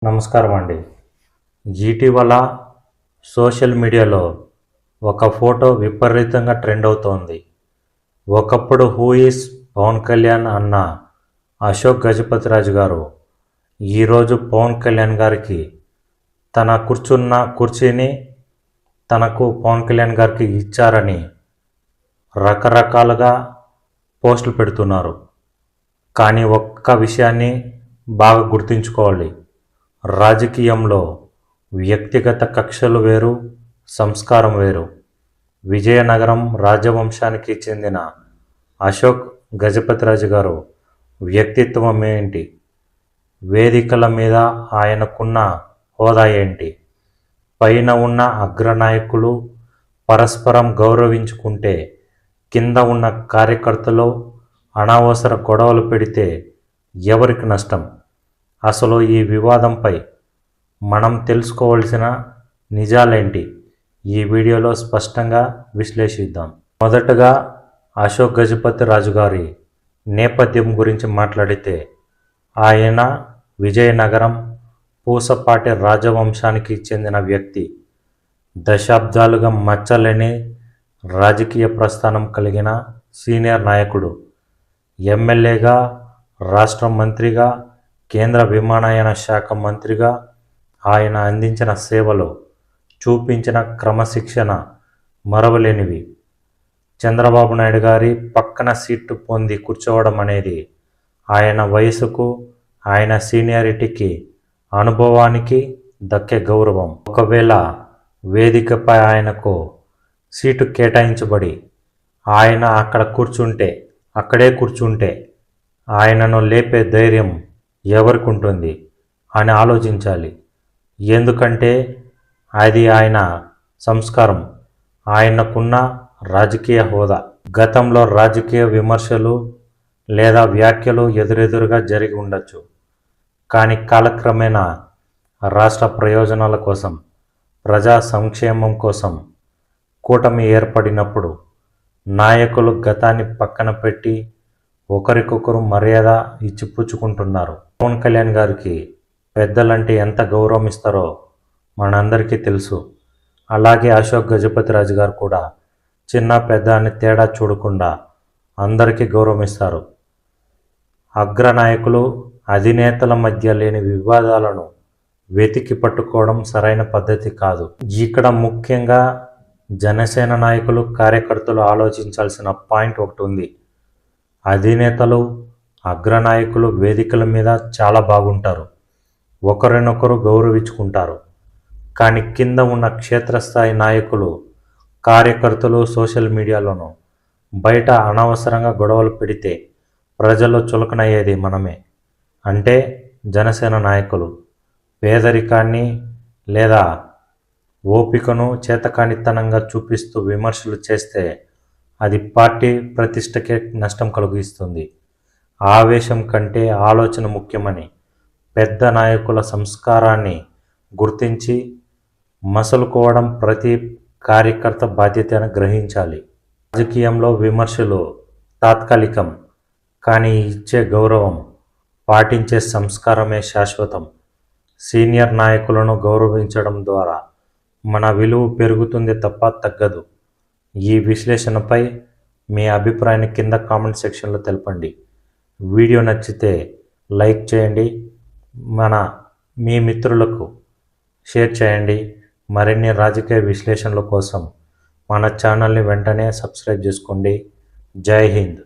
నమస్కారం అండి. ఇటీవల సోషల్ మీడియాలో ఒక ఫోటో విపరీతంగా ట్రెండ్ అవుతోంది. ఒకప్పుడు హూ ఈస్ పవన్ కళ్యాణ్ అన్న అశోక్ గజపతిరాజు గారు ఈరోజు పవన్ కళ్యాణ్ గారికి తన కూర్చున్న కుర్చీని తనకు పవన్ కళ్యాణ్ గారికి ఇచ్చారని రకరకాలుగా పోస్టులు పెడుతున్నారు. కానీ ఒక్క విషయాన్ని బాగా గుర్తుంచుకోవాలి. రాజకీయంలో వ్యక్తిగత కక్షలు వేరు, సంస్కారం వేరు. విజయనగరం రాజవంశానికి చెందిన అశోక్ గజపతిరాజు గారు వ్యక్తిత్వం ఏంటి, వేదికల మీద ఆయనకున్న హోదా ఏంటి, పైన ఉన్న అగ్రనాయకులు పరస్పరం గౌరవించుకుంటే కింద ఉన్న కార్యకర్తలు అనవసర గొడవలు పెడితే ఎవరికి నష్టం? అసలు ఈ వివాదంపై మనం తెలుసుకోవాల్సిన నిజాలేంటి ఈ వీడియోలో స్పష్టంగా విశ్లేషిద్దాం. మొదటగా అశోక్ గజపతి రాజు గారి నేపథ్యం గురించి మాట్లాడితే, ఆయన విజయనగరం పూసపాటి రాజవంశానికి చెందిన వ్యక్తి. దశాబ్దాలుగా మచ్చలేని రాజకీయ ప్రస్థానం కలిగిన సీనియర్ నాయకుడు. ఎమ్మెల్యేగా, రాష్ట్ర మంత్రిగా, కేంద్ర విమానయాన శాఖ మంత్రిగా ఆయన అందించిన సేవలు, చూపించిన క్రమశిక్షణ మరవలేనివి. చంద్రబాబు నాయుడు గారి పక్కన సీటు పొంది కూర్చోవడం అనేది ఆయన వయసుకు, ఆయన సీనియారిటీకి, అనుభవానికి దక్కే గౌరవం. ఒకవేళ వేదికపై ఆయనకు సీటు కేటాయించబడి ఆయన అక్కడే కూర్చుంటే ఆయనను లేపే ధైర్యం ఎవరికి ఉంటుంది అని ఆలోచించాలి. ఎందుకంటే అది ఆయన సంస్కారం, ఆయనకున్న రాజకీయ హోదా. గతంలో రాజకీయ విమర్శలు లేదా వ్యాఖ్యలు ఎదురెదురుగా జరిగి ఉండొచ్చు. కానీ కాలక్రమేణా రాష్ట్ర ప్రయోజనాల కోసం, ప్రజా సంక్షేమం కోసం కూటమి ఏర్పడినప్పుడు నాయకులు గతాన్ని పక్కన పెట్టి ఒకరికొకరు మర్యాద ఇచ్చిపుచ్చుకుంటున్నారు. పవన్ కళ్యాణ్ గారికి పెద్దలంటే ఎంత గౌరవం ఇస్తారో మనందరికీ తెలుసు. అలాగే అశోక్ గజపతిరాజు గారు కూడా చిన్న పెద్ద అని తేడా చూడకుండా అందరికీ గౌరవం ఇస్తారు. అగ్రనాయకులు, అధినేతల మధ్య లేని వివాదాలను వెతికి పట్టుకోవడం సరైన పద్ధతి కాదు. ఇక్కడ ముఖ్యంగా జనసేన నాయకులు, కార్యకర్తలు ఆలోచించాల్సిన పాయింట్ ఒకటి ఉంది. అధినేతలు, అగ్రనాయకులు వేదికల మీద చాలా బాగుంటారు, ఒకరినొకరు గౌరవించుకుంటారు. కానీ కింద ఉన్న క్షేత్రస్థాయి నాయకులు, కార్యకర్తలు సోషల్ మీడియాలోనూ బయట అనవసరంగా గొడవలు పెడితే ప్రజల్లో చులకనయ్యేది మనమే. అంటే జనసేన నాయకులు పేదరికాన్ని లేదా ఓపికను చేతకానితనంగా చూపిస్తూ విమర్శలు చేస్తే అది పార్టీ ప్రతిష్టకే నష్టం కలిగిస్తుంది. ఆవేశం కంటే ఆలోచన ముఖ్యమని పెద్ద నాయకుల సంస్కారాన్ని గుర్తించి మసలుకోవడం ప్రతి కార్యకర్త బాధ్యత అని గ్రహించాలి. రాజకీయంలో విమర్శలు తాత్కాలికం, కానీ ఇచ్చే గౌరవం, పాటించే సంస్కారమే శాశ్వతం. సీనియర్ నాయకులను గౌరవించడం ద్వారా మన విలువ పెరుగుతుంది తప్ప తగ్గదు. ఈ విశ్లేషణపై మీ అభిప్రాయాన్ని కింద కామెంట్ సెక్షన్లో తెలపండి. వీడియో నచ్చితే లైక్ చేయండి, మీ మిత్రులకు షేర్ చేయండి. మరిన్ని రాజకీయ విశ్లేషణల కోసం మన ఛానల్ని వెంటనే సబ్స్క్రైబ్ చేసుకోండి. జై హింద్.